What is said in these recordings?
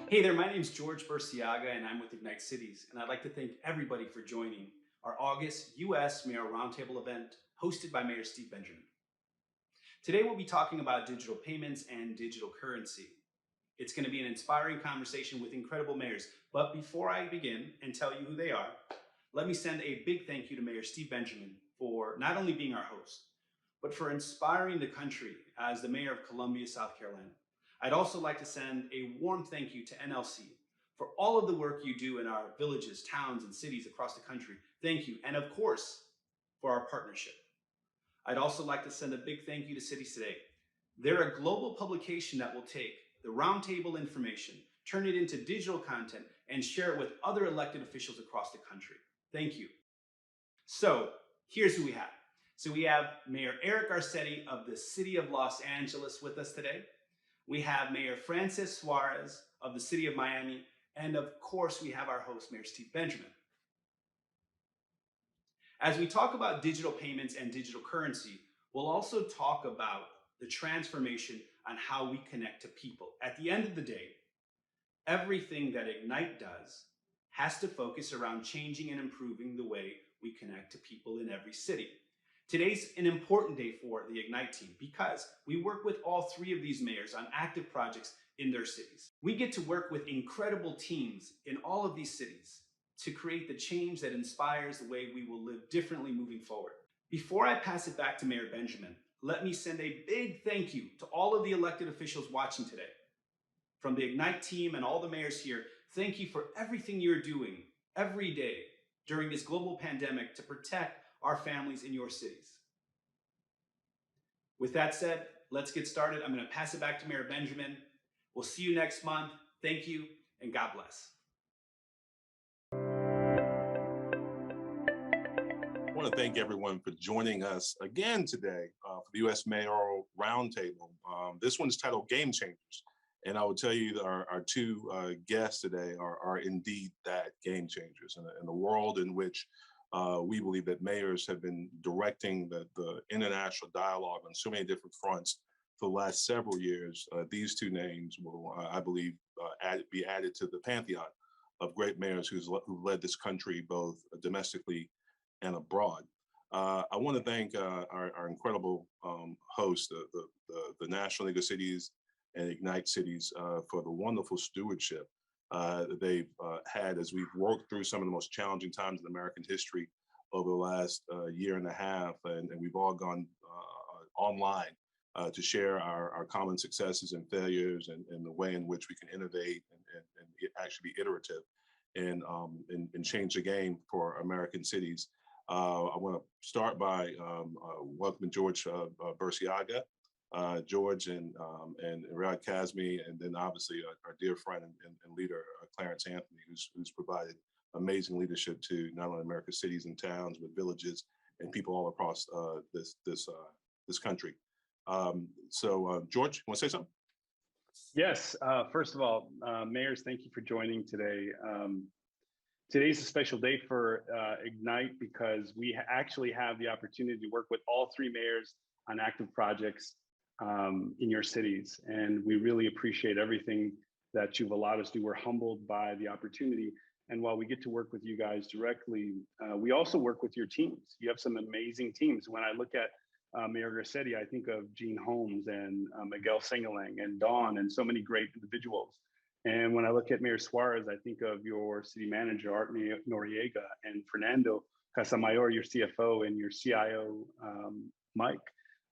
Hey there, my name is George Burciaga and I'm with Ignite Cities. And I'd like to thank everybody for joining our August US Mayoral Roundtable event hosted by Mayor Steve Benjamin. Today we'll be talking about digital payments and digital currency. It's going to be an inspiring conversation with incredible mayors. But before I begin and tell you who they are, let me send a big thank you to Mayor Steve Benjamin for not only being our host, but for inspiring the country as the mayor of Columbia, South Carolina. I'd also like to send a warm thank you to NLC for all of the work you do in our villages, towns, and cities across the country. Thank you. And of course, for our partnership. I'd also like to send a big thank you to Cities Today. They're a global publication that will take the roundtable information, turn it into digital content, and share it with other elected officials across the country. Thank you. So here's who we have. So we have Mayor Eric Garcetti of the City of Los Angeles with us today. We have Mayor Francis Suarez of the City of Miami. And of course, we have our host, Mayor Steve Benjamin. As we talk about digital payments and digital currency, we'll also talk about the transformation on how we connect to people. At the end of the day, everything that Ignite does has to focus around changing and improving the way we connect to people in every city. Today's an important day for the Ignite team because we work with all three of these mayors on active projects in their cities. We get to work with incredible teams in all of these cities to create the change that inspires the way we will live differently moving forward. Before I pass it back to Mayor Benjamin, let me send a big thank you to all of the elected officials watching today. From the Ignite team and all the mayors here, thank you for everything you're doing every day during this global pandemic to protect our families in your cities. With that said, let's get started. I'm going to pass it back to Mayor Benjamin. We'll see you next month. Thank you, and God bless. I want to thank everyone for joining us again today for the U.S. Mayoral Roundtable. This one's titled Game Changers. And I will tell you that our two guests today are indeed that game changers in a world in which we believe that mayors have been directing the international dialogue on so many different fronts for the last several years. These two names will, I believe, be added to the pantheon of great mayors who've led this country both domestically and abroad. I want to thank our incredible hosts, the National League of Cities and Ignite Cities, for the wonderful stewardship that they've had as we've worked through some of the most challenging times in American history over the last year and a half, and we've all gone online to share our common successes and failures and the way in which we can innovate and actually be iterative and change the game for American cities. I want to start by welcoming George Burciaga, George and Riyad Kazmi, and then obviously our dear friend and leader, Clarence Anthony, who's provided amazing leadership to not only America's cities and towns, but villages and people all across this country. George, you want to say something? Yes. First of all, mayors, thank you for joining today. Today's a special day for Ignite because we actually have the opportunity to work with all three mayors on active projects in your cities. And we really appreciate everything that you've allowed us to do. We're humbled by the opportunity. And while we get to work with you guys directly, we also work with your teams. You have some amazing teams. When I look at Mayor Garcetti, I think of Gene Holmes and Miguel Sengalang and Dawn and so many great individuals. And when I look at Mayor Suarez, I think of your city manager, Art Noriega, and Fernando Casamayor, your CFO, and your CIO, Mike.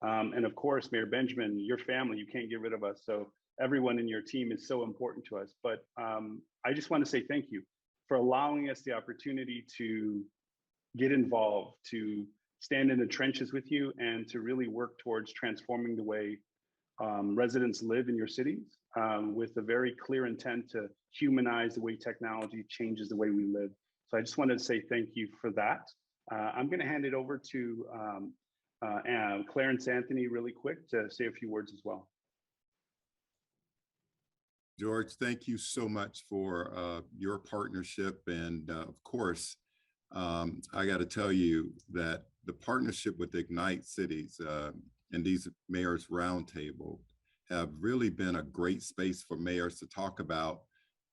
And of course, Mayor Benjamin, your family, you can't get rid of us. So everyone in your team is so important to us. But I just want to say thank you for allowing us the opportunity to get involved, to stand in the trenches with you, and to really work towards transforming the way residents live in your cities with a very clear intent to humanize the way technology changes the way we live. So I just wanted to say thank you for that. I'm going to hand it over to Clarence Anthony really quick to say a few words as well. George, thank you so much for your partnership. And of course, I got to tell you that the partnership with Ignite Cities and these Mayors Roundtable have really been a great space for mayors to talk about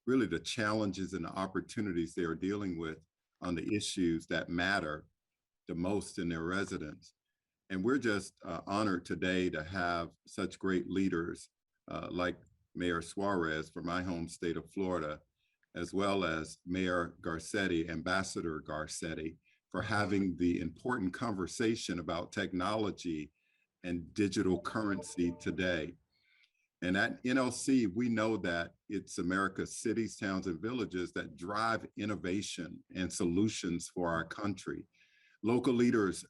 really the challenges and the opportunities they are dealing with on the issues that matter the most in their residents. And we're just honored today to have such great leaders like Mayor Suarez from my home state of Florida, as well as Mayor Garcetti, Ambassador Garcetti, for having the important conversation about technology and digital currency today. And at NLC, we know that it's America's cities, towns, and villages that drive innovation and solutions for our country. Local leaders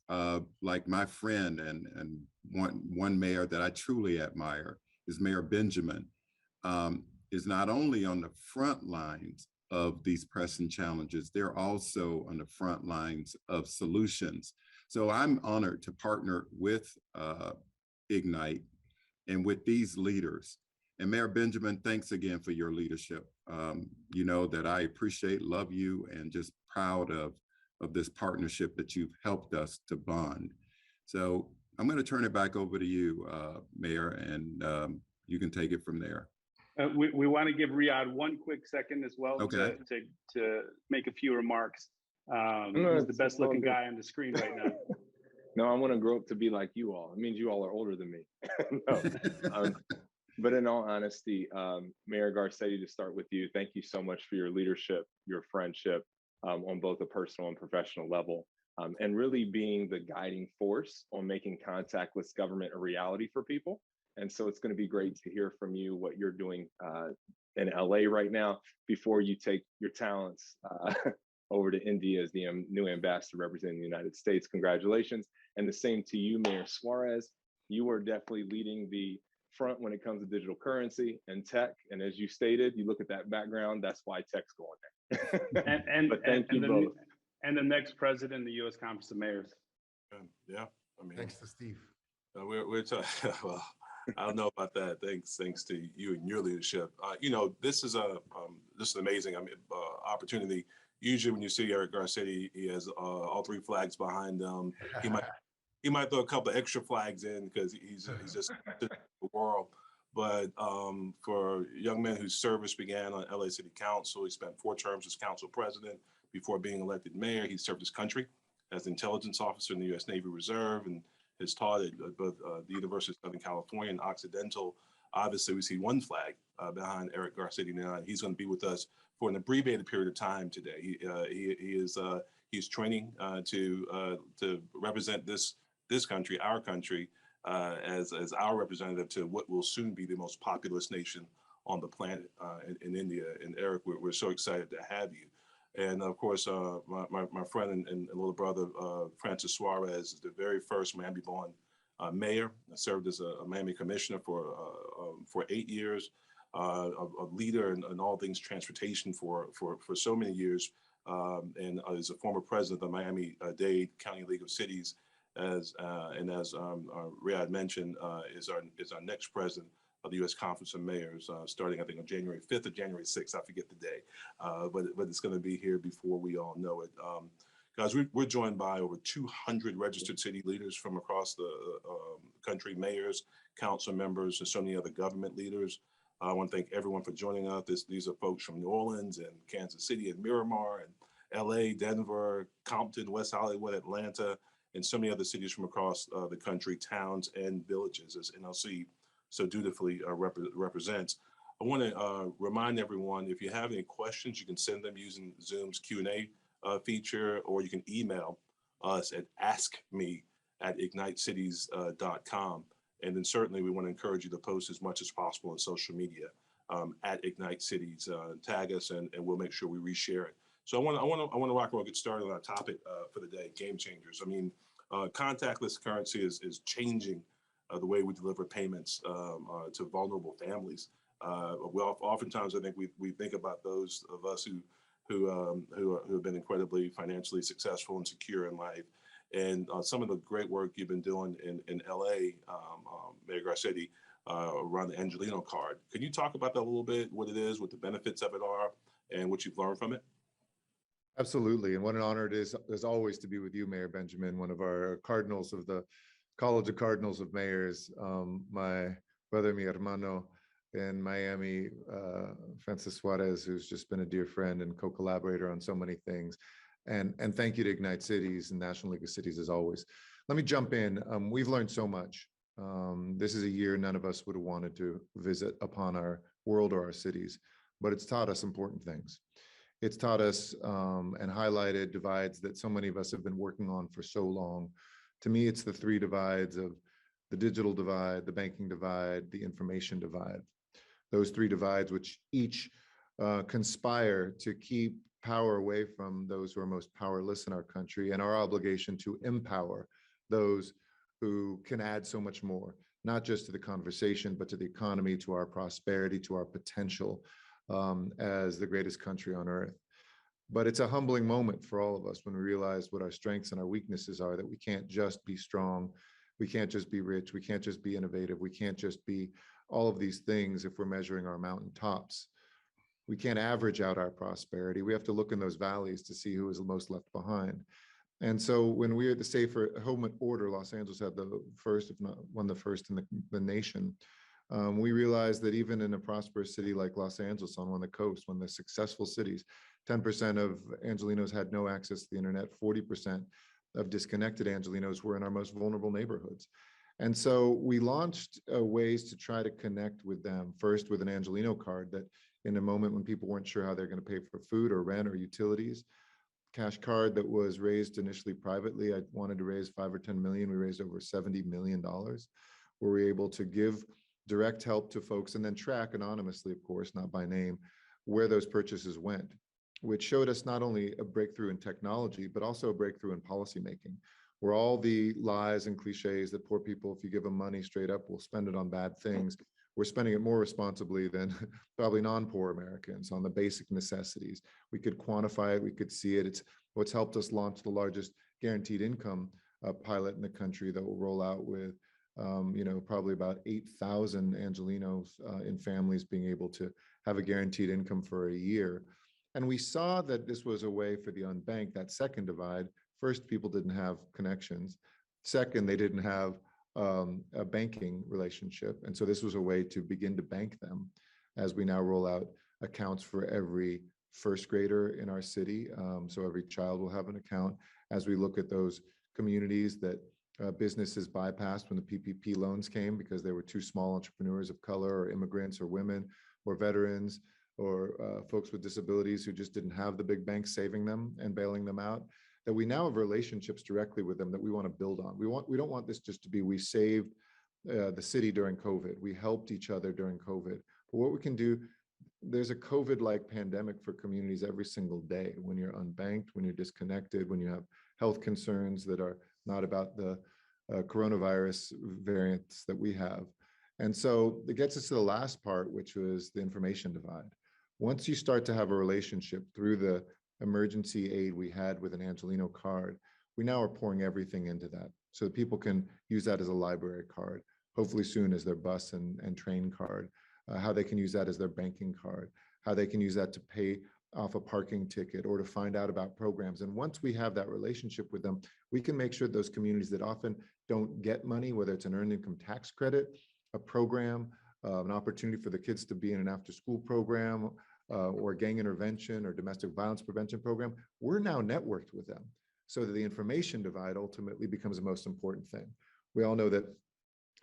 like my friend and one mayor that I truly admire is Mayor Benjamin, is not only on the front lines of these pressing challenges, they're also on the front lines of solutions. So I'm honored to partner with Ignite and with these leaders. And Mayor Benjamin, thanks again for your leadership. You know that I appreciate, love you, and just proud of this partnership that you've helped us to bond. So I'm going to turn it back over to you, Mayor, and you can take it from there. We want to give Riyadh one quick second as well Okay. to make a few remarks. He's the best looking guy on the screen right now. No, I want to grow up to be like you all. It means you all are older than me. No. But in all honesty, Mayor Garcetti, to start with you, thank you so much for your leadership, your friendship on both a personal and professional level, and really being the guiding force on making contactless government a reality for people. And so it's going to be great to hear from you what you're doing in LA right now before you take your talents over to India as the new ambassador representing the United States. Congratulations. And the same to you, Mayor Suarez. You are definitely leading the front when it comes to digital currency and tech. And as you stated, you look at that background, that's why tech's going there. But thank you both. And the next president of the U.S. Conference of Mayors. Yeah, I mean, Thanks to Steve. We're talking. Well, I don't know about that. Thanks to you and your leadership. You know, this is an amazing opportunity. Usually, when you see Eric Garcetti, he has all three flags behind him. He might throw a couple of extra flags in because he's just the world. But for a young man whose service began on LA City Council, he spent 4 terms as council president before being elected mayor. He served his country as an intelligence officer in the U.S. Navy Reserve and has taught at both the University of Southern California and Occidental. Obviously, we see one flag behind Eric Garcetti now. He's going to be with us for an abbreviated period of time today. He's training to represent this country, our country, as our representative to what will soon be the most populous nation on the planet in India. And Eric, we're so excited to have you. And of course, my friend and little brother, Francis Suarez, is the very first Miami-born mayor. I served as a Miami commissioner for 8 years, a leader in all things transportation for so many years, and as a former president of the Miami-Dade County League of Cities, as Riyadh mentioned, is our next president of the U.S. Conference of Mayors, starting, I think, on January 5th or January 6th. I forget the day, but it's going to be here before we all know it. Guys, we're joined by over 200 registered city leaders from across the country, mayors, council members, and so many other government leaders. I want to thank everyone for joining us. These are folks from New Orleans and Kansas City and Miramar and LA, Denver, Compton, West Hollywood, Atlanta, and so many other cities from across the country, towns and villages, as NLC so dutifully represents. I want to remind everyone, if you have any questions, you can send them using Zoom's Q&A feature, or you can email us at askme@ignitecities.com. And then certainly we want to encourage you to post as much as possible on social media at Ignite Cities. Tag us and we'll make sure we reshare it. So I want to rock and roll, get started on our topic for the day, game changers. I mean, contactless currency is changing the way we deliver payments to vulnerable families. Oftentimes, I think we think about those of us who have been incredibly financially successful and secure in life. And some of the great work you've been doing in LA, Mayor Garcetti, around the Angeleno Card. Can you talk about that a little bit, what it is, what the benefits of it are, and what you've learned from it? Absolutely. And what an honor it is, as always, to be with you, Mayor Benjamin, one of our cardinals of the College of Cardinals of Mayors, my brother, mi hermano. in Miami, Francis Suarez, who's just been a dear friend and co-collaborator on so many things. And thank you to Ignite Cities and National League of Cities as always. Let me jump in. We've learned so much. This is a year none of us would have wanted to visit upon our world or our cities, but it's taught us important things. It's taught us and highlighted divides that so many of us have been working on for so long. To me, it's the three divides of the digital divide, the banking divide, the information divide. Those three divides, which each conspire to keep power away from those who are most powerless in our country, and our obligation to empower those who can add so much more, not just to the conversation, but to the economy, to our prosperity, to our potential as the greatest country on earth. But it's a humbling moment for all of us when we realize what our strengths and our weaknesses are, that we can't just be strong, we can't just be rich, we can't just be innovative, we can't just be all of these things if we're measuring our mountaintops. We can't average out our prosperity. We have to look in those valleys to see who is the most left behind. And so when we had the safer home order, Los Angeles had the first, if not one of the first in the nation. We realized that even in a prosperous city like Los Angeles on one of the coasts, one of the successful cities, 10% of Angelenos had no access to the internet, 40% of disconnected Angelenos were in our most vulnerable neighborhoods. And so we launched ways to try to connect with them, first with an Angeleno card that in a moment when people weren't sure how they're going to pay for food or rent or utilities, cash card that was raised initially privately. I wanted to raise 5 or 10 million. We raised over $70 million. Where we were able to give direct help to folks and then track anonymously, of course, not by name, where those purchases went, which showed us not only a breakthrough in technology, but also a breakthrough in policymaking, where all the lies and cliches that poor people, if you give them money straight up, will spend it on bad things. We're spending it more responsibly than probably non-poor Americans on the basic necessities. We could quantify it, we could see it. It's what's helped us launch the largest guaranteed income pilot in the country that will roll out with, probably about 8,000 Angelenos in families being able to have a guaranteed income for a year. And we saw that this was a way for the unbanked, that second divide. First, people didn't have connections. Second, they didn't have a banking relationship. And so this was a way to begin to bank them as we now roll out accounts for every first grader in our city. So every child will have an account as we look at those communities that businesses bypassed when the PPP loans came because they were too small, entrepreneurs of color or immigrants or women or veterans or folks with disabilities who just didn't have the big banks saving them and bailing them out, that we now have relationships directly with them that we want to build on. We don't want this just to be, we saved the city during COVID. We helped each other during COVID. But what we can do, there's a COVID-like pandemic for communities every single day when you're unbanked, when you're disconnected, when you have health concerns that are not about the coronavirus variants that we have. And so it gets us to the last part, which was the information divide. Once you start to have a relationship through the emergency aid we had with an Angeleno card, we now are pouring everything into that so that people can use that as a library card, hopefully soon as their bus and train card, how they can use that as their banking card, how they can use that to pay off a parking ticket or to find out about programs. And once we have that relationship with them, we can make sure those communities that often don't get money, whether it's an earned income tax credit, a program, an opportunity for the kids to be in an after-school program, or gang intervention or domestic violence prevention program, we're now networked with them so that the information divide ultimately becomes the most important thing. We all know that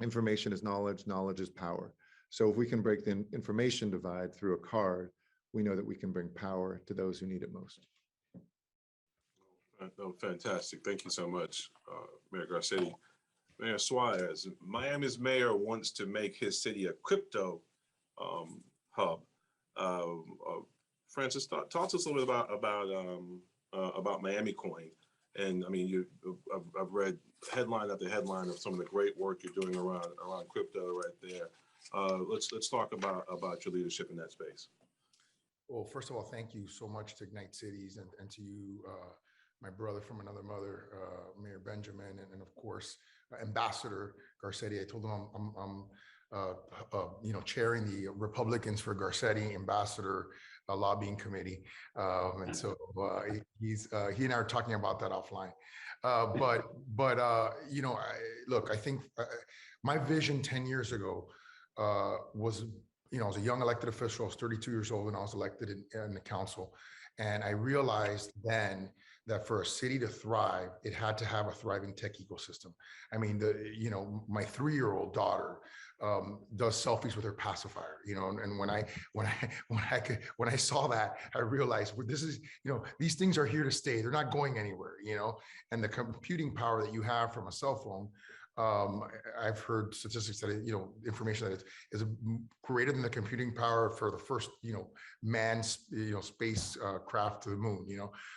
information is knowledge, knowledge is power. So if we can break the information divide through a card, we know that we can bring power to those who need it most. Oh, fantastic. Thank you so much, Mayor Garcetti. Mayor Suarez, Miami's mayor wants to make his city a crypto hub. Francis, talk to us a little bit about Miami Coin. And I mean, I've read headline after headline of some of the great work you're doing around crypto right there. Let's talk about your leadership in that space. Well, first of all, thank you so much to Ignite Cities and to you, my brother from another mother, Mayor Benjamin, and of course, Ambassador Garcetti. I told him I'm chairing the Republicans for Garcetti Ambassador Lobbying Committee, and so he and I are talking about that offline. Look, I think my vision 10 years ago was I was a young elected official. I was 32 years old, and I was elected in the council. And I realized then that for a city to thrive, it had to have a thriving tech ecosystem. I mean, my 3-year-old daughter does selfies with her pacifier, and when I saw that, I realized, well, this is, these things are here to stay. They're not going anywhere, and the computing power that you have from a cell phone. I've heard statistics that, information that is greater than the computing power for the first, manned, space craft to the moon,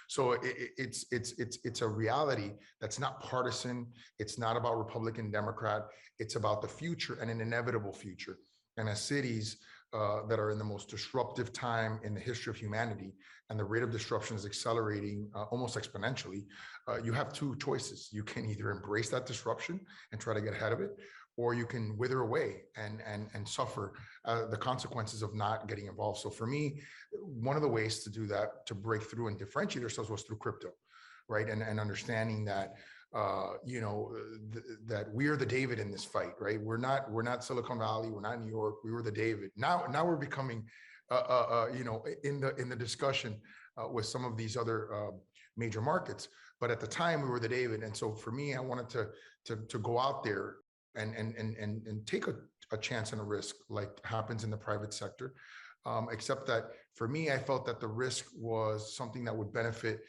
So it's a reality that's not partisan. It's not about Republican, Democrat. It's about the future and an inevitable future. And as cities that are in the most disruptive time in the history of humanity, and the rate of disruption is accelerating almost exponentially, you have two choices. You can either embrace that disruption and try to get ahead of it, or you can wither away and suffer the consequences of not getting involved. So for me, one of the ways to do that, to break through and differentiate ourselves, was through crypto, right? And understanding that that we are the David in this fight, right? We're not Silicon Valley, we're not New York. We were the David. Now we're becoming, in the discussion with some of these other major markets. But at the time, we were the David. And so for me, I wanted to go out there and take a chance and a risk, like happens in the private sector. Except that for me, I felt that the risk was something that would benefit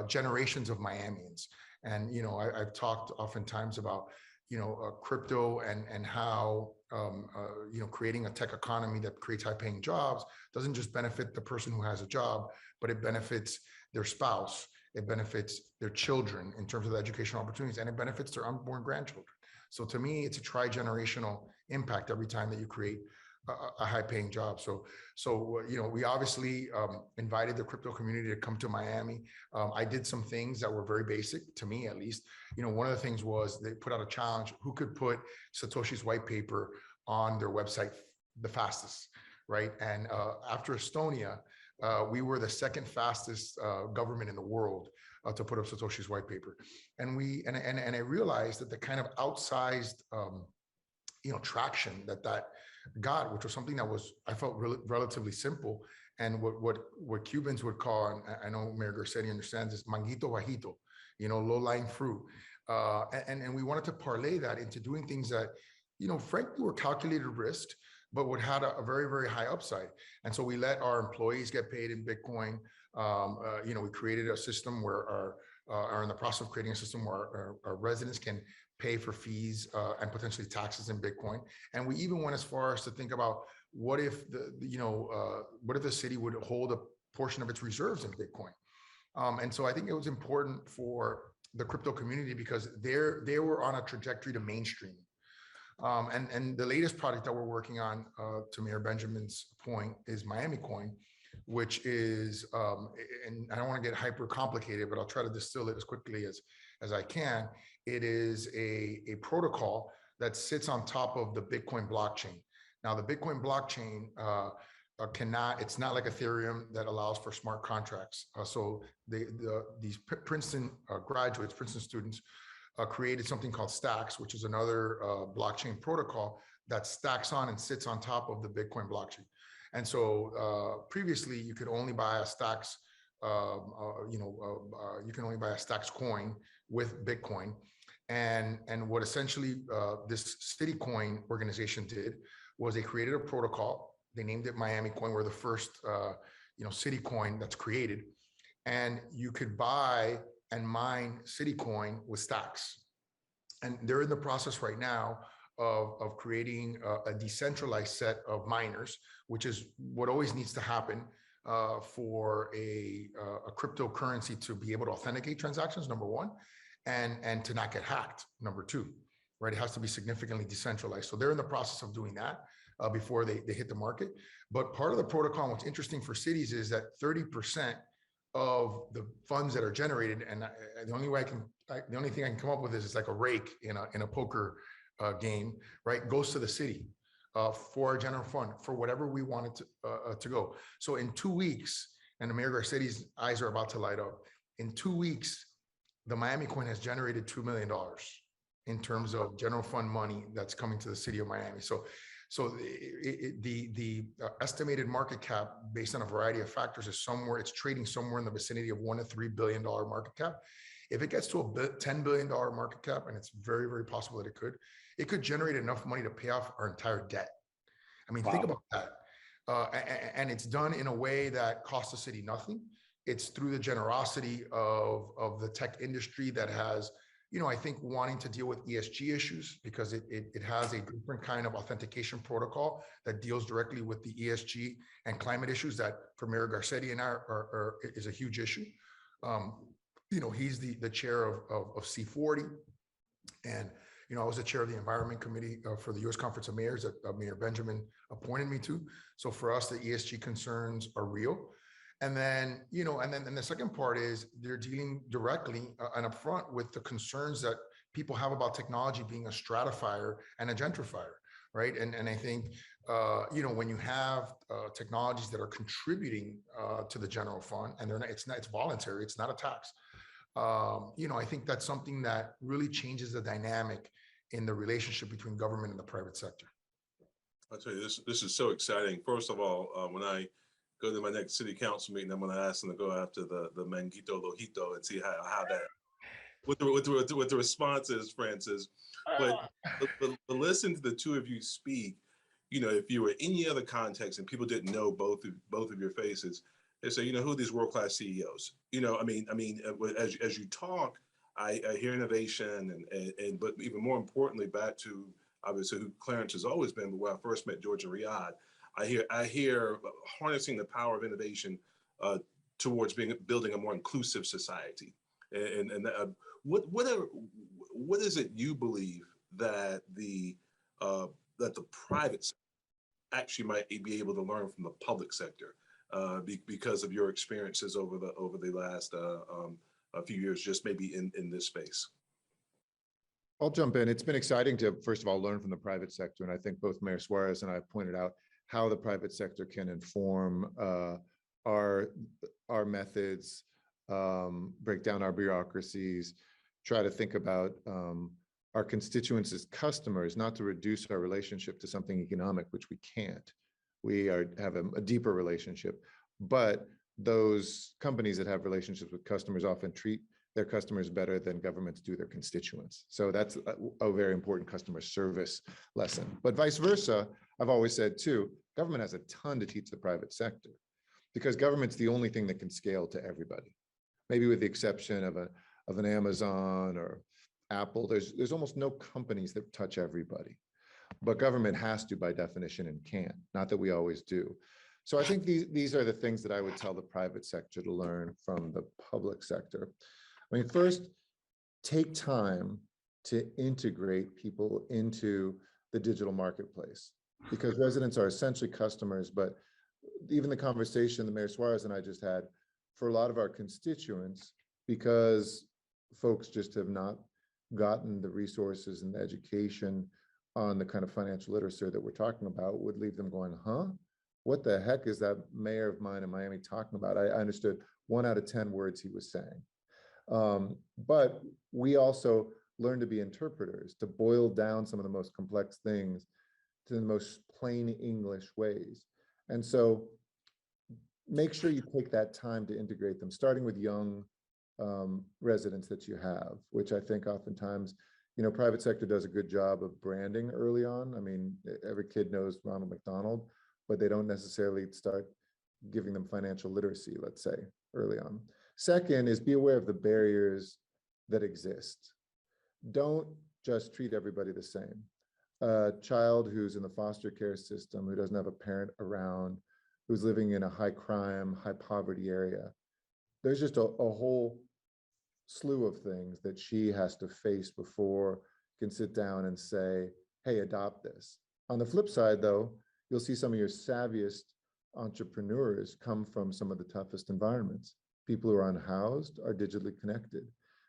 generations of Miamians. And, I've talked oftentimes about, crypto and how, creating a tech economy that creates high paying jobs doesn't just benefit the person who has a job, but it benefits their spouse. It benefits their children in terms of the educational opportunities, and it benefits their unborn grandchildren. So to me, it's a tri-generational impact every time that you create a high-paying job. So we obviously invited the crypto community to come to Miami. I did some things that were very basic, to me at least. One of the things was they put out a challenge: who could put Satoshi's white paper on their website the fastest, right? And after Estonia, we were the second fastest government in the world to put up Satoshi's white paper. And I realized that the kind of outsized traction that got, which was something that I felt relatively simple, and what Cubans would call, and I know Mayor Garcetti understands this, manguito bajito, low-lying fruit. And we wanted to parlay that into doing things that, frankly, were calculated risk, but would have a very, very high upside. And so we let our employees get paid in Bitcoin. We created a system where are in the process of creating a system where our residents can pay for fees and potentially taxes in Bitcoin. And we even went as far as to think about what if the city would hold a portion of its reserves in Bitcoin. And so I think it was important for the crypto community because they were on a trajectory to mainstream. And the latest project that we're working on, to Mayor Benjamin's point, is Miami Coin, which is, and I don't want to get hyper complicated, but I'll try to distill it as quickly as I can. It is a protocol that sits on top of the Bitcoin blockchain. Now, the Bitcoin blockchain it's not like Ethereum that allows for smart contracts. So these Princeton graduates, Princeton students, created something called Stacks, which is another blockchain protocol that stacks on and sits on top of the Bitcoin blockchain. And so previously, you could only buy a Stacks, you can only buy a Stacks coin with Bitcoin. And what essentially this City Coin organization did was they created a protocol. They named it Miami Coin. We're the first City Coin that's created, and you could buy and mine City Coin with Stacks. And they're in the process right now of creating a decentralized set of miners, which is what always needs to happen for a cryptocurrency to be able to authenticate transactions, number one, and to not get hacked, number two, right? It has to be significantly decentralized. So they're in the process of doing that before they hit the market. But part of the protocol, what's interesting for cities, is that 30% of the funds that are generated, and the only thing I can come up with is like a rake in a poker game, right? Goes to the city for our general fund for whatever we want it to go. So in 2 weeks, and Mayor Garcetti's eyes are about to light up. In 2 weeks, the Miami Coin has generated $2 million in terms of general fund money that's coming to the city of Miami. So So the estimated market cap based on a variety of factors is somewhere, it's trading somewhere in the vicinity of $1 to $3 billion market cap. If it gets to a $10 billion market cap, and it's very, very possible that it could generate enough money to pay off our entire debt. I mean, think about that. And it's done in a way that costs the city nothing. It's through the generosity of the tech industry that has, I think, wanting to deal with ESG issues, because it has a different kind of authentication protocol that deals directly with the ESG and climate issues that for Mayor Garcetti and I is a huge issue. He's the chair of C40, and I was the chair of the Environment Committee for the U.S. Conference of Mayors that Mayor Benjamin appointed me to. So for us, the ESG concerns are real. And then, and the second part is they're dealing directly and upfront with the concerns that people have about technology being a stratifier and a gentrifier, right? And I think, when you have technologies that are contributing to the general fund, and it's voluntary, it's not a tax. I think that's something that really changes the dynamic in the relationship between government and the private sector. I'll tell you, this is so exciting. First of all, when I go to my next city council meeting, I'm going to ask them to go after the Manguito Lojito and see how that, what the response is, Francis. But listen to the two of you speak. If you were in any other context and people didn't know both of your faces, they say, who are these world-class CEOs? As you talk, I hear innovation and but even more importantly, back to obviously who Clarence has always been, but when I first met George and Riyadh, I hear harnessing the power of innovation towards building a more inclusive society. And what is it you believe that the private sector actually might be able to learn from the public sector because of your experiences over the last a few years, just maybe in this space? I'll jump in. It's been exciting to, first of all, learn from the private sector. And I think both Mayor Suarez and I pointed out how the private sector can inform our methods, break down our bureaucracies, try to think about our constituents as customers, not to reduce our relationship to something economic, which we can't. We have a deeper relationship, but those companies that have relationships with customers often treat their customers better than governments do their constituents. So that's a very important customer service lesson. But vice versa, I've always said too, government has a ton to teach the private sector, because government's the only thing that can scale to everybody. Maybe with the exception of an Amazon or Apple, there's almost no companies that touch everybody. But government has to by definition and can, not that we always do. So I think these are the things that I would tell the private sector to learn from the public sector. I mean, first, take time to integrate people into the digital marketplace, because residents are essentially customers. But even the conversation that Mayor Suarez and I just had, for a lot of our constituents, because folks just have not gotten the resources and the education on the kind of financial literacy that we're talking about, would leave them going, huh? What the heck is that mayor of mine in Miami talking about? I understood 1 out of 10 words he was saying. But we also learn to be interpreters, to boil down some of the most complex things to the most plain English ways. And so make sure you take that time to integrate them, starting with young residents that you have, which I think oftentimes, private sector does a good job of branding early on. I mean, every kid knows Ronald McDonald, but they don't necessarily start giving them financial literacy, let's say, early on. Second is be aware of the barriers that exist. Don't just treat everybody the same. A child who's in the foster care system, who doesn't have a parent around, who's living in a high crime, high poverty area, there's just a whole slew of things that she has to face before can sit down and say, hey, adopt this. On the flip side, though, you'll see some of your savviest entrepreneurs come from some of the toughest environments. People who are unhoused are digitally connected.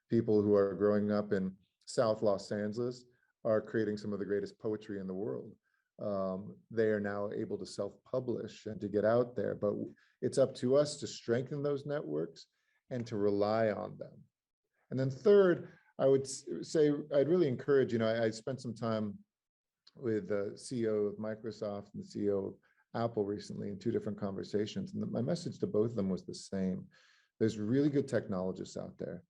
People who are growing up in South Los Angeles are creating some of the greatest poetry in the world. They are now able to self-publish and to get out there, but it's up to us to strengthen those networks and to rely on them. And then third, I would say, I'd really encourage, I spent some time with the CEO of Microsoft and the CEO of Apple recently in 2 different conversations. And my message to both of them was the same. There's really good technologists out there.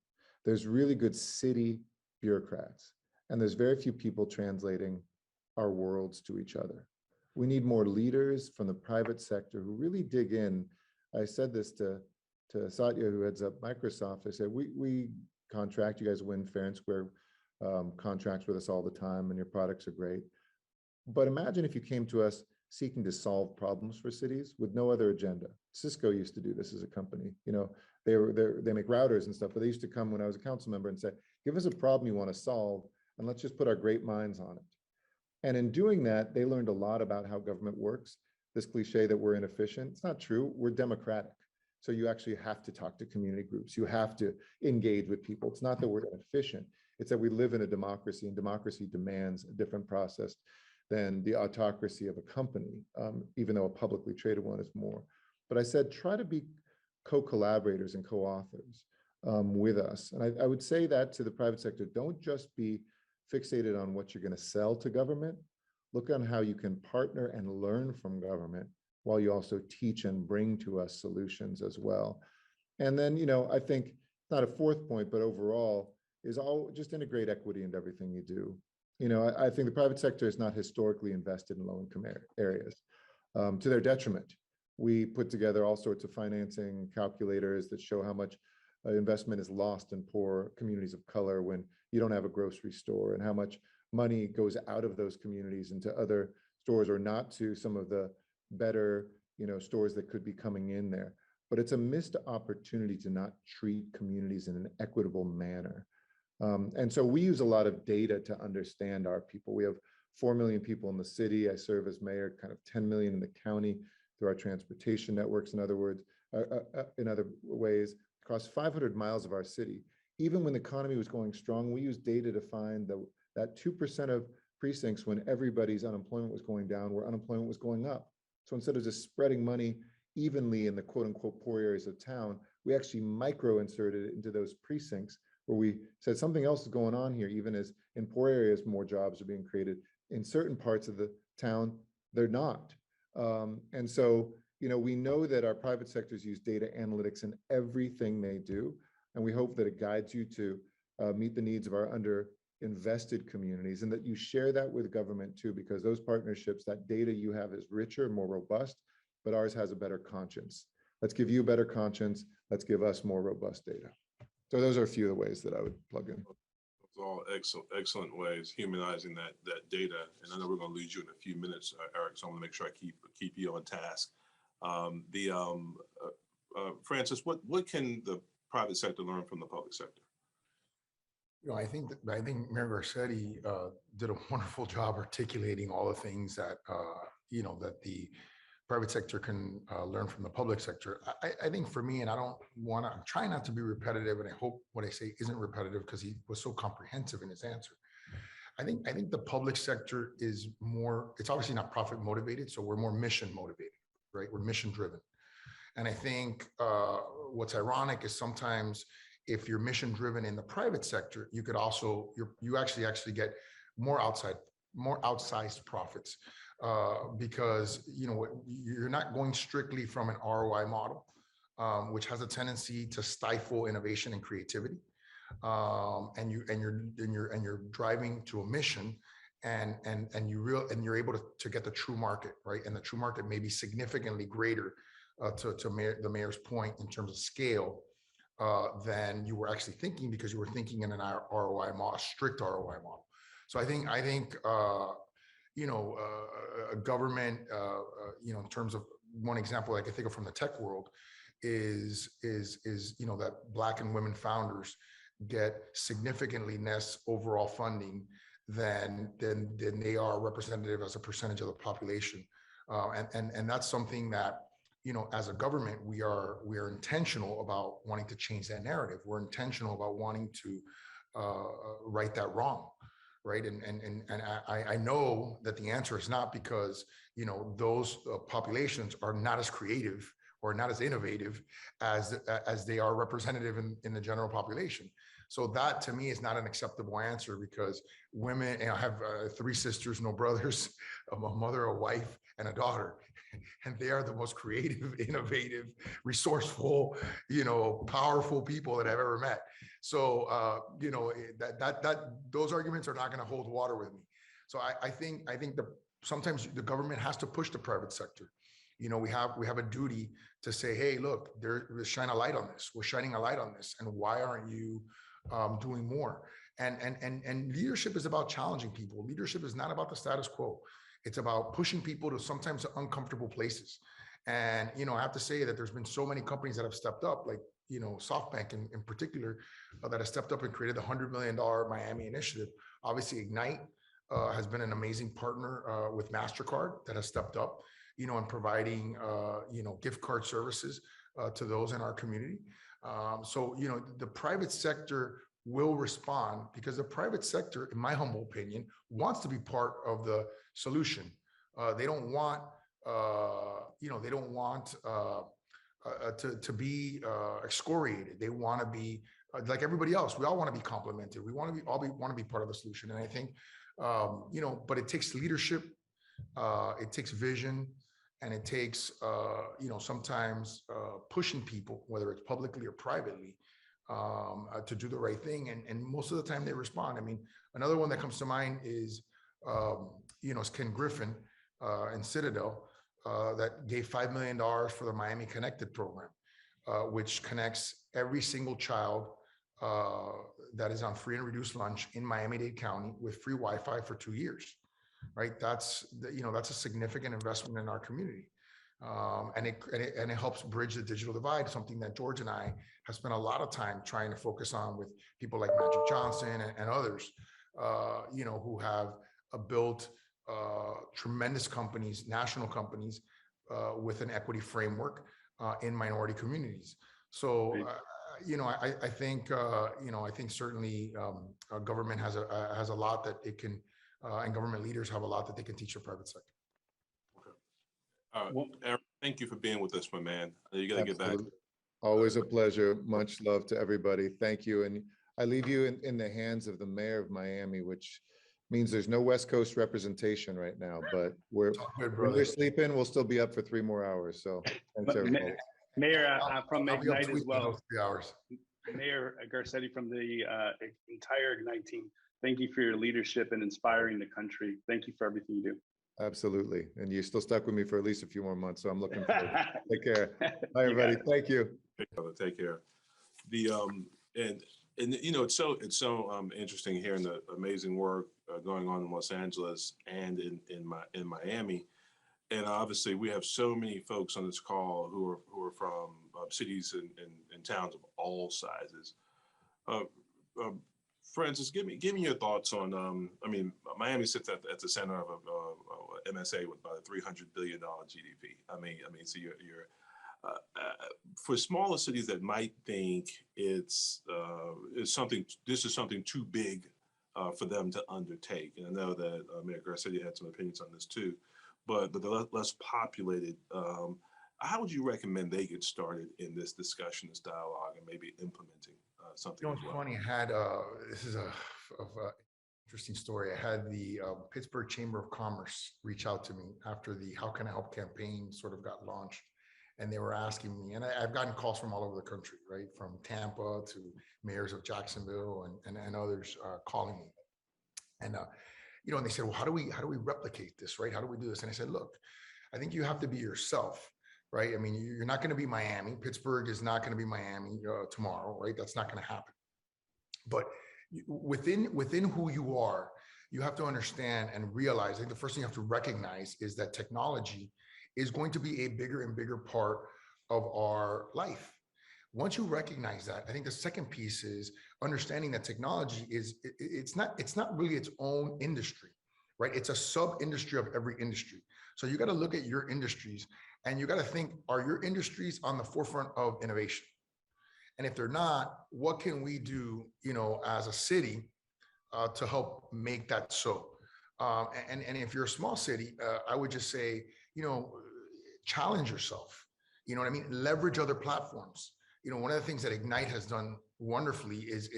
There's really good city bureaucrats. And there's very few people translating our worlds to each other. We need more leaders from the private sector who really dig in. I said this to Satya, who heads up Microsoft. I said, we contract, you guys win fair and square contracts with us all the time, and your products are great. But imagine if you came to us seeking to solve problems for cities with no other agenda. Cisco used to do this as a company. You know, they make routers and stuff, but they used to come when I was a council member and say, give us a problem you want to solve, and let's just put our great minds on it. And in doing that, they learned a lot about how government works. This cliche that we're inefficient, it's not true. We're democratic. So you actually have to talk to community groups. You have to engage with people. It's not that we're inefficient. It's that we live in a democracy, and democracy demands a different process than the autocracy of a company, even though a publicly traded one is more. But I said, try to be co-collaborators and co-authors with us. And I would say that to the private sector, don't just be fixated on what you're going to sell to government. Look on how you can partner and learn from government while you also teach and bring to us solutions as well. And then, you know, I think not a 4th point, but overall is all just integrate equity into everything you do. You know, I think the private sector is not historically invested in low-income areas to their detriment. We put together all sorts of financing calculators that show how much investment is lost in poor communities of color when you don't have a grocery store, and how much money goes out of those communities into other stores, or not to some of the better, you know, stores that could be coming in there. But it's a missed opportunity to not treat communities in an equitable manner. And so we use a lot of data to understand our people. We have 4 million people in the city. I serve as mayor, kind of 10 million in the county through our transportation networks. In other words, in other ways, across 500 miles of our city. Even when the economy was going strong, we used data to find that 2% of precincts when everybody's unemployment was going down, where unemployment was going up. So instead of just spreading money evenly in the quote unquote poor areas of town, we actually micro inserted it into those precincts where we said something else is going on here. Even as in poor areas, more jobs are being created. In certain parts of the town, they're not. And so, you know, we know that our private sectors use data analytics in everything they do. And we hope that it guides you to meet the needs of our underinvested communities, and that you share that with government too, because those partnerships, that data you have is richer and more robust, but ours has a better conscience. Let's give you a better conscience. Let's give us more robust data. So those are a few of the ways that I would plug in. Those are all excellent ways, humanizing that data. And I know we're going to lose you in a few minutes, Eric, so I'm going to make sure I keep you on task. Francis, what can the private sector learn from the public sector? You know, I think Mayor Garcetti did a wonderful job articulating all the things that you know, that the private sector can learn from the public sector. I think for me, and I'm trying not to be repetitive, and I hope what I say isn't repetitive because he was so comprehensive in his answer. I think the public sector is more, it's obviously not profit motivated, so we're more mission motivated, right? We're mission driven. And I think what's ironic is sometimes if you're mission driven in the private sector, you could also, you actually get more outsized profits because, you know, you're not going strictly from an ROI model, which has a tendency to stifle innovation and creativity. And you're driving to a mission, and you're able to get the true market, right? And the true market may be significantly greater to the mayor's point in terms of scale than you were actually thinking, because you were thinking in an ROI model, strict ROI model. So I think you know, a government, you know, in terms of one example I can think of from the tech world is you know, that Black and women founders get significantly less overall funding than they are representative as a percentage of the population, and that's something that, you know, as a government, we are intentional about wanting to change that narrative. We're intentional about wanting to right that wrong, right? And I know that the answer is not because, you know, those populations are not as creative or not as innovative as they are representative in the general population. So that to me is not an acceptable answer, because women, and I have 3 sisters, no brothers, a mother, a wife, and a daughter. And they are the most creative, innovative, resourceful, powerful people that I've ever met. So, those arguments are not going to hold water with me. So I think that sometimes the government has to push the private sector. We have a duty to say, hey, look, shine a light on this. We're shining a light on this, and why aren't you doing more? And leadership is about challenging people. Leadership is not about the status quo. It's about pushing people to sometimes uncomfortable places. And I have to say that there's been so many companies that have stepped up, like SoftBank in particular, that have stepped up and created the $100 million Miami initiative. Obviously, Ignite has been an amazing partner with MasterCard that has stepped up, and providing gift card services to those in our community. So the private sector will respond, because the private sector, in my humble opinion, wants to be part of the solution. They don't want to be excoriated. They want to be like everybody else. We all want to be complimented. We want to be part of the solution. And I think, but it takes leadership, it takes vision, and it takes, sometimes pushing people, whether it's publicly or privately, to do the right thing. And most of the time they respond. I mean, another one that comes to mind is, is Ken Griffin in Citadel, that gave $5 million for the Miami Connected program, which connects every single child that is on free and reduced lunch in Miami-Dade County with free Wi-Fi for 2 years. Right, that's a significant investment in our community, and it helps bridge the digital divide. Something that George and I have spent a lot of time trying to focus on with people like Magic Johnson and others, who have built tremendous companies, national companies, with an equity framework in minority communities. So, I think certainly government has a lot that it can. And government leaders have a lot that they can teach the private sector. Okay. Eric, thank you for being with us, my man. You got to get back. Always a pleasure. Much love to everybody. Thank you. And I leave you in the hands of the mayor of Miami, which means there's no West Coast representation right now, but when you're sleeping, we'll still be up for 3 more hours. So thanks, everybody. Mayor, from Ignite as well. 3 hours. Mayor Garcetti from the entire Ignite team, thank you for your leadership and inspiring the country. Thank you for everything you do. Absolutely. And you're still stuck with me for at least a few more months. So I'm looking forward. Take care. Bye, everybody. Thank you. Take care. It's so interesting hearing the amazing work going on in Los Angeles and in Miami. And obviously we have so many folks on this call who are from cities and towns of all sizes. Francis, give me your thoughts on. Miami sits at the center of a MSA with about a $300 billion GDP. So you're for smaller cities that might think it's something. This is something too big for them to undertake. And I know that Mayor Garcetti had some opinions on this too, but the less populated. How would you recommend they get started in this discussion, this dialogue, and maybe implementing something? It's funny. I had this is a interesting story. I had the Pittsburgh Chamber of Commerce reach out to me after the "How Can I Help" campaign sort of got launched, and they were asking me. And I've gotten calls from all over the country, right, from Tampa to mayors of Jacksonville and others calling me, and and they said, well, how do we replicate this, right? How do we do this? And I said, look, I think you have to be yourself. Right. I mean, you're not going to be Miami. Pittsburgh is not going to be Miami tomorrow. Right. That's not going to happen. But within who you are, you have to understand and realize. I think the first thing you have to recognize is that technology is going to be a bigger and bigger part of our life. Once you recognize that, I think the second piece is understanding that technology it's not really its own industry. Right. It's a sub industry of every industry. So you got to look at your industries. And you got to think, are your industries on the forefront of innovation? And if they're not, what can we do, as a city to help make that so? And if you're a small city, I would just say, challenge yourself. You know what I mean? Leverage other platforms. You know, one of the things that Ignite has done wonderfully is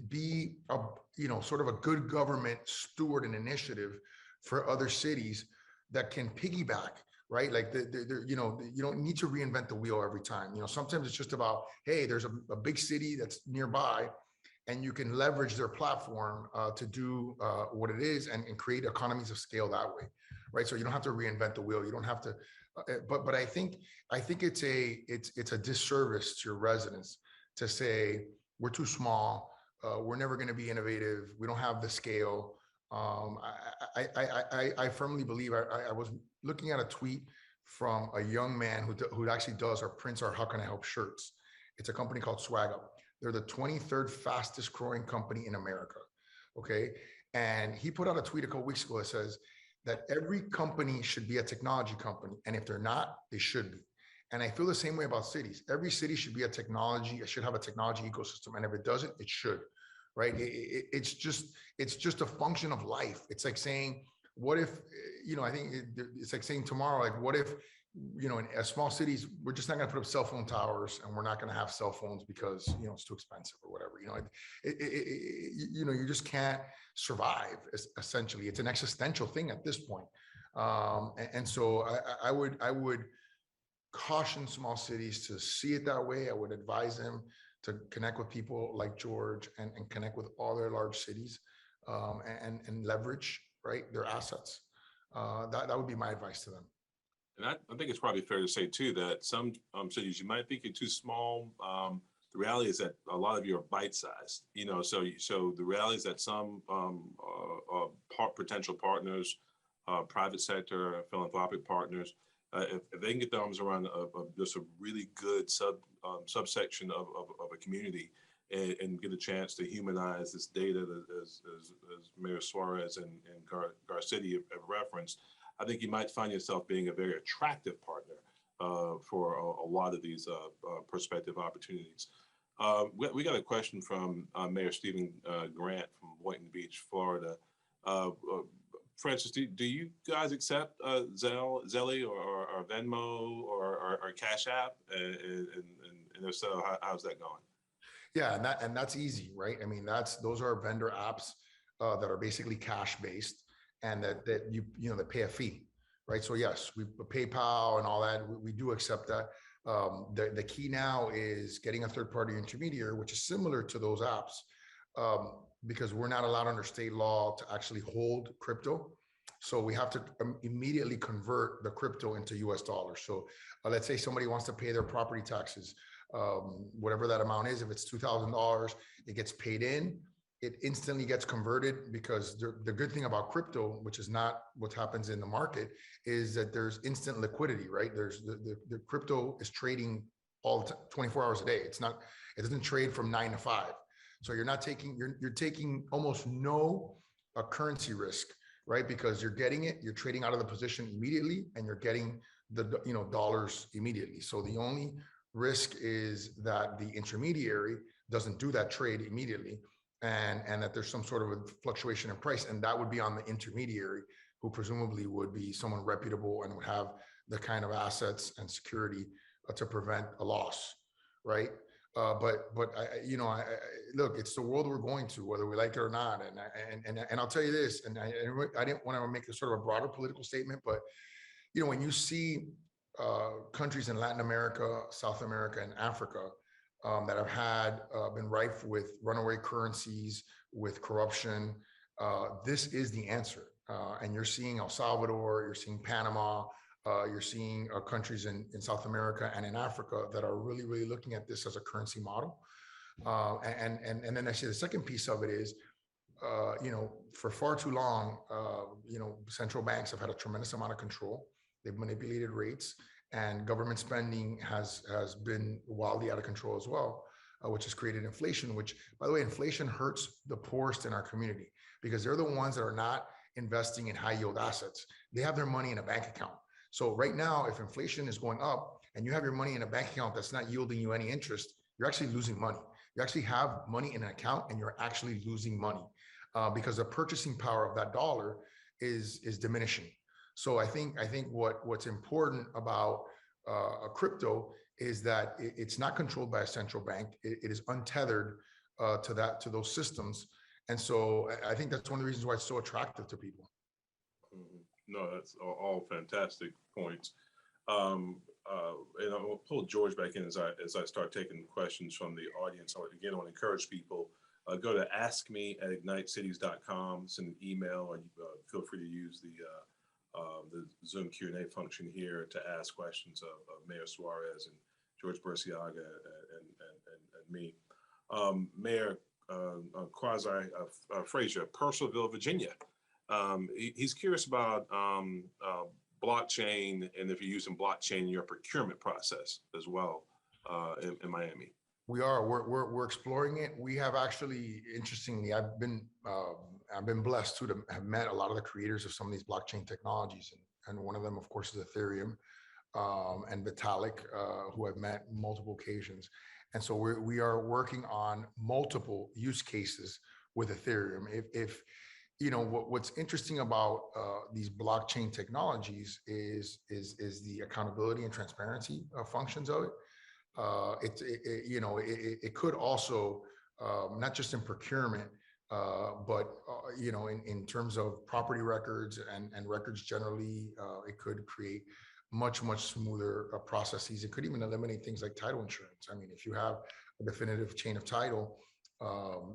be a, you know, sort of a good government steward and initiative for other cities that can piggyback, right? Like you know, you don't need to reinvent the wheel every time. You know, sometimes it's just about, hey, there's a big city that's nearby, and you can leverage their platform to do what it is, and create economies of scale that way, right? So you don't have to reinvent the wheel. You don't have to, but I think it's a disservice to your residents to say we're too small, we're never going to be innovative, we don't have the scale. I firmly believe. I was looking at a tweet from a young man who actually does or prints our "How Can I Help" shirts. It's a company called Swag Up. They're the 23rd fastest growing company in America. Okay. And he put out a tweet a couple weeks ago that says that every company should be a technology company. And if they're not, they should be. And I feel the same way about cities. Every city should be a technology, it should have a technology ecosystem. And if it doesn't, it should, right? It's just a function of life. It's like saying, what if, you know, I think it's like saying tomorrow, like, what if, you know, in small cities, we're just not going to put up cell phone towers, and we're not going to have cell phones because, you know, it's too expensive or whatever. You know, you know, you just can't survive. Essentially, it's an existential thing at this point. And so I would caution small cities to see it that way. I would advise them to connect with people like George, and connect with all their large cities, and leverage, right, their assets. That would be my advice to them. And I think it's probably fair to say too that some cities you might think you're too small. The reality is that a lot of you are bite-sized. You know, so the reality is that some potential partners, private sector, philanthropic partners, if they can get their arms around just a really good subsection of a community, and get a chance to humanize this data, as Mayor Suarez and Garcetti have referenced, I think you might find yourself being a very attractive partner for a lot of these prospective opportunities. We got a question from Mayor Stephen Grant from Boynton Beach, Florida. Francis, do you guys accept Zelle or Venmo or Cash App? And if so, how's that going? Yeah, and that's easy, right? I mean, those are vendor apps that are basically cash based, and that you know, that pay a fee, right? So yes, we PayPal and all that, we do accept that. The key now is getting a third party intermediary, which is similar to those apps, because we're not allowed under state law to actually hold crypto. So we have to immediately convert the crypto into US dollars. So let's say somebody wants to pay their property taxes, whatever that amount is. If it's $2,000, it gets paid in. It instantly gets converted, because the good thing about crypto, which is not what happens in the market, is that there's instant liquidity, right? There's the crypto is trading all the 24 hours a day. It doesn't trade from 9 to 5. So you're taking almost no currency risk, right? Because you're getting it, you're trading out of the position immediately, and you're getting the, you know, dollars immediately. So the only risk is that the intermediary doesn't do that trade immediately, and that there's some sort of a fluctuation in price, and that would be on the intermediary, who presumably would be someone reputable and would have the kind of assets and security to prevent a loss, right? But you know, look, it's the world we're going to, whether we like it or not. And I'll tell you this, and I didn't want to make a sort of a broader political statement, but you know, when you see countries in Latin America, South America, and Africa that have been rife with runaway currencies, with corruption, this is the answer. And you're seeing El Salvador, you're seeing Panama, you're seeing countries in South America and in Africa that are really, really looking at this as a currency model. And then actually the second piece of it is, you know, for far too long, you know, central banks have had a tremendous amount of control. They've manipulated rates, and government spending has been wildly out of control as well, which has created inflation, which, by the way, inflation hurts the poorest in our community, because they're the ones that are not investing in high yield assets. They have their money in a bank account. So right now, if inflation is going up and you have your money in a bank account that's not yielding you any interest, you're actually losing money. You actually have money in an account and you're actually losing money because the purchasing power of that dollar is diminishing. So I think what's important about crypto is that it's not controlled by a central bank. It is untethered to those systems. And so I think that's one of the reasons why it's so attractive to people. No, that's all fantastic points. And I'll pull George back in as I start taking questions from the audience. I want to encourage people, go to askme@ignitecities.com, send an email, or feel free to use the Zoom Q&A function here to ask questions of Mayor Suarez and George Burciaga and me. Mayor Frazier, Purcellville, Virginia. He's curious about blockchain, and if you're using blockchain in your procurement process as well in Miami. We're exploring it. We have actually, interestingly, I've been blessed to have met a lot of the creators of some of these blockchain technologies, and one of them, of course, is Ethereum and Vitalik, who I've met multiple occasions. And so we are working on multiple use cases with Ethereum. If you know what's interesting about these blockchain technologies is the accountability and transparency functions of it. It could also not just in procurement, but in terms of property records and records generally, it could create much smoother processes. It could even eliminate things like title insurance. I mean, if you have a definitive chain of title,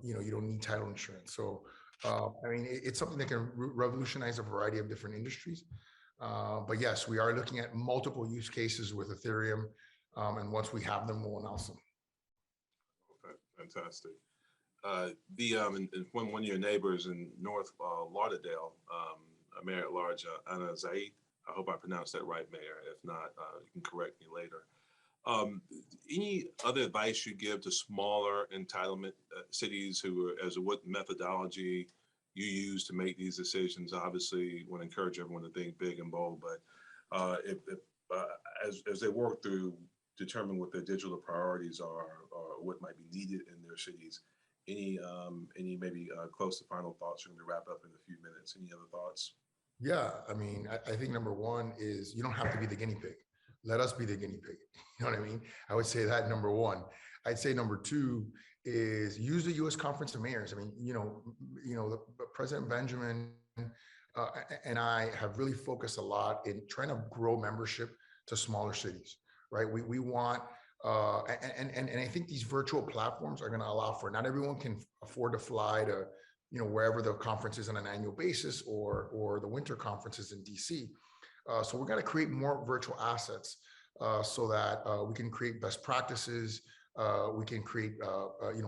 you don't need title insurance. So it's something that can revolutionize a variety of different industries. But yes, we are looking at multiple use cases with Ethereum. And once we have them, we'll announce them. Okay, fantastic. One of your neighbors in North Lauderdale, Mayor at Large, Anna Zaid, I hope I pronounced that right, Mayor. If not, you can correct me later. Any other advice you give to smaller entitlement cities what methodology you use to make these decisions? Obviously, want to encourage everyone to think big and bold, but as they work through determine what their digital priorities are or what might be needed in their cities, any maybe close to final thoughts? We're going to wrap up in a few minutes. Any other thoughts? Yeah, I mean, I think number one is you don't have to be the guinea pig. Let us be the guinea pig. You know what I mean? I would say that number one. I'd say number two is use the U.S. Conference of Mayors. I mean, the President Benjamin and I have really focused a lot in trying to grow membership to smaller cities, right? We want, and I think these virtual platforms are going to allow for, not everyone can afford to fly to, wherever the conference is on an annual basis or the winter conferences in DC. So we're going to create more virtual assets so that we can create best practices. We can create,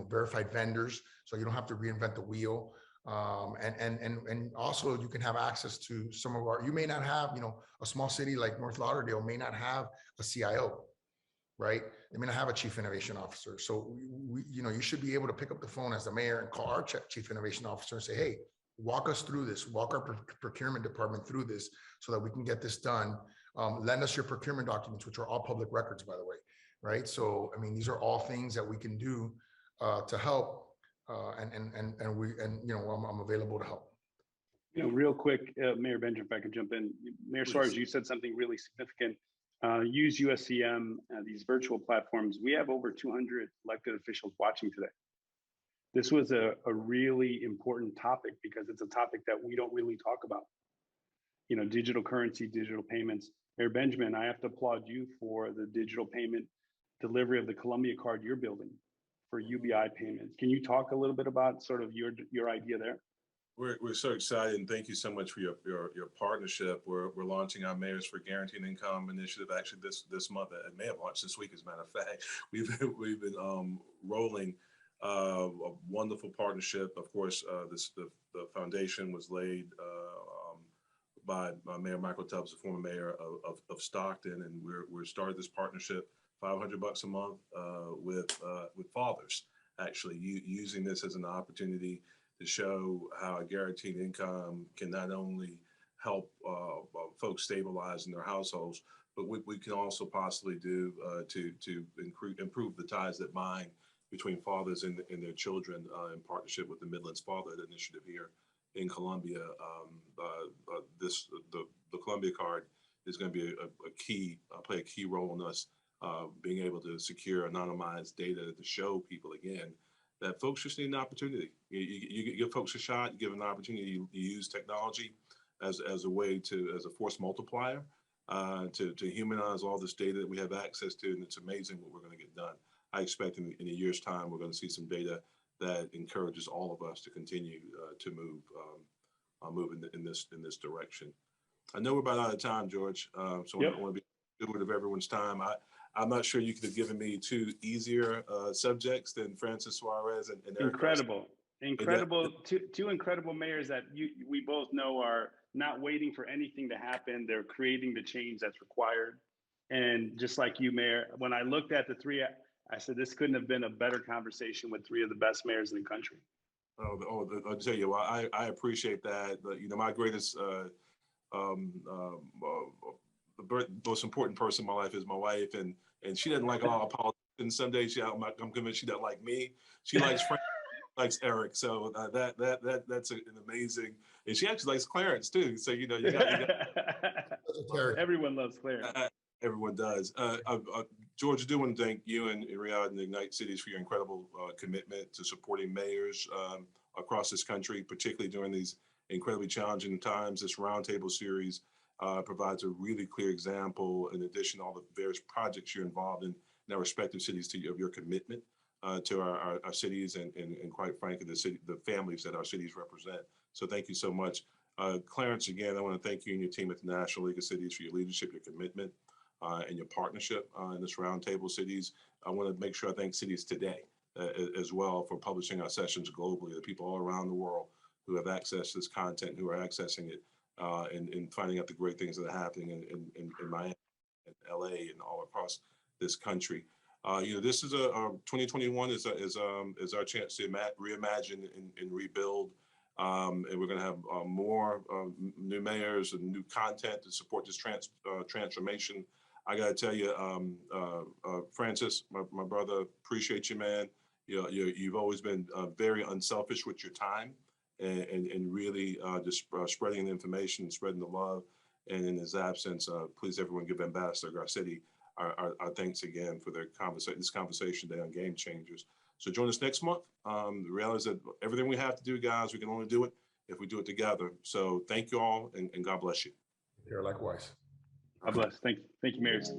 verified vendors, so you don't have to reinvent the wheel. And also you can have access to some of you may not have, a small city like North Lauderdale may not have a CIO, right? They may not have a chief innovation officer. So you should be able to pick up the phone as the mayor and call our chief innovation officer and say, hey, walk us through this, walk our procurement department through this so that we can get this done. Lend us your procurement documents, which are all public records, by the way, right? So, I mean, these are all things that we can do to help, and I'm available to help. Real quick, Mayor Benjamin, if I could jump in. Mayor Suarez, you said something really significant. Use USCM, these virtual platforms. We have over 200 elected officials watching today. This was a really important topic because it's a topic that we don't really talk about. Digital currency, digital payments. Mayor Benjamin, I have to applaud you for the digital payment delivery of the Columbia card you're building for UBI payments. Can you talk a little bit about sort of your idea there? We're so excited, and thank you so much for your partnership. We're launching our Mayors for Guaranteed Income initiative actually this month. It may have launched this week, as a matter of fact. We've been rolling a wonderful partnership. Of course, the foundation was laid by Mayor Michael Tubbs, the former mayor of Stockton, and we're started this partnership, $500 a month with fathers, actually using this as an opportunity to show how a guaranteed income can not only help folks stabilize in their households, but we can also possibly do to improve the ties that bind between fathers and their children in partnership with the Midlands Fatherhood Initiative here in Columbia. The Columbia card is going to be play a key role in us being able to secure anonymized data to show people again that folks just need an opportunity. You give folks a shot, you give them an opportunity, you use technology as a way as a force multiplier to humanize all this data that we have access to, and it's amazing what we're going to get done. I expect in a year's time, we're going to see some data that encourages all of us to continue to move in this direction. I know we're about out of time, George, so I want to be good of everyone's time. I'm not sure you could have given me two easier subjects than Francis Suarez and Eric. Incredible, two incredible mayors that we both know are not waiting for anything to happen. They're creating the change that's required. And just like you, Mayor, when I looked at the three, I said, this couldn't have been a better conversation with three of the best mayors in the country. I'll tell you, I appreciate that. My greatest, the most important person in my life is my wife, and she doesn't like a lot of politics. And some days I'm convinced she doesn't like me. She likes Frank, likes Eric. So that's an amazing. And she actually likes Clarence too. So you got everyone loves Clarence. Everyone does. George, I do want to thank you and Riyadh and Ignite Cities for your incredible commitment to supporting mayors across this country, particularly during these incredibly challenging times. This roundtable series provides a really clear example, in addition to all the various projects you're involved in our respective cities, of your commitment to our cities and quite frankly, the families that our cities represent. So thank you so much. Clarence, again, I want to thank you and your team at the National League of Cities for your leadership, your commitment, and your partnership in this roundtable cities. I want to make sure I thank Cities Today as well for publishing our sessions globally, the people all around the world who have access to this content, who are accessing it, and finding out the great things that are happening in Miami and LA and all across this country. This is 2021 is our chance to reimagine and rebuild. And we're going to have more new mayors and new content to support this transformation. I got to tell you, Francis, my brother, appreciate you, man. You've always been very unselfish with your time and really just spreading the information, spreading the love. And in his absence, please everyone give Ambassador Garcetti our thanks again for this conversation today on Game Changers. So join us next month. The reality is that everything we have to do, guys, we can only do it if we do it together. So thank you all, and God bless you. Here, likewise. God bless. Thank you, Mayors.